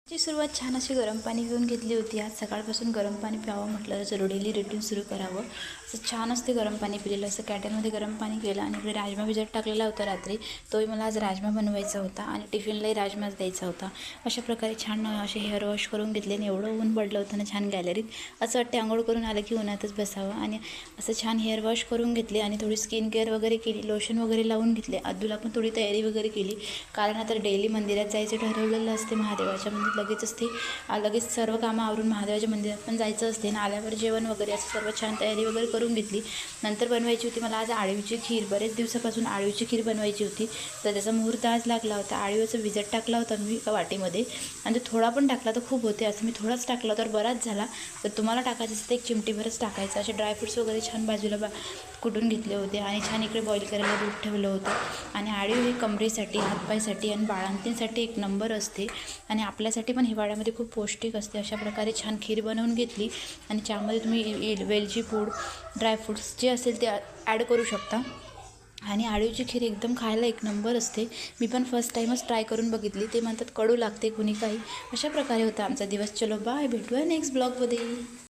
ची सुरुवात छान अशी गरम पाणी पिऊन घेतली होती. आज सकाळपासून गरम पाणी प्यावं म्हटलं तर डेली रुटीन सुरू करावं. असं छान असते गरम पाणी पिलेलं. असं कॅटलमध्ये गरम पाणी केलं आणि इकडे राजमा भिजत टाकलेला होता रात्री. तोही मला आज राजमा बनवायचा होता आणि टिफिनलाही राजमाच द्यायचा होता. अशा प्रकारे छान असे हेअर वॉश करून घेतले आणि एवढं ऊन पडलं होतं ना छान गॅलरीत. असं वाटते आंघोळ करून आलं की उन्हातच बसावं. आणि असं छान हेअर वॉश करून घेतले आणि थोडी स्किन केअर वगैरे केली, लोशन वगैरे लावून घेतले. अद्दूला पण थोडी तयारी वगैरे केली, कारण आता डेली मंदिरात जायचं ठरवलेलं असते. महादेवाच्या मंदिरात लगेच असते, लगेच सर्व कामं आवरून महादेवाच्या मंदिरात पण जायचं असते ना. आल्यावर जेवण वगैरे असं सर्व छान तयारी वगैरे करून घेतली. नंतर बनवायची होती मला आज आळूची खीर. बरेच दिवसापासून आळूची खीर बनवायची होती, तर त्याचा मुहूर्त आज लागला होता. आळूचं भिजत टाकला होता मी एका वाटीमध्ये, आणि तो थोडा पण टाकला तर खूप होते, असं मी थोडाच टाकला तर बराच झाला. तर तुम्हाला टाकायचं असेल तर एक चिमटीभरच टाकायचं. असे ड्रायफ्रूट्स वगैरे छान बाजूला कुटून घेतले होते आणि छान इकडे बॉईल करायला दूध ठेवलं होतं. आणि आळू ही कमरेसाठी, हातपायसाठी आणि बाळंतींसाठी एक नंबर असते आणि आपल्यासाठी पण हिवाळ्यामध्ये खूप पौष्टिक असते. अशा प्रकारे छान खीर बनवून घेतली आणि त्यामध्ये तुम्ही वेलची पूड, ड्रायफ्रूट्स जे असेल ते ॲड करू शकता. आणि आळूची खीर एकदम खायला एक नंबर असते. मी पण फर्स्ट टाईमच ट्राय करून बघितली. ते म्हणतात कडू लागते कुणी काही. अशा प्रकारे होता आमचा दिवस. चलो बाय, भेटूया नेक्स्ट ब्लॉगमध्ये.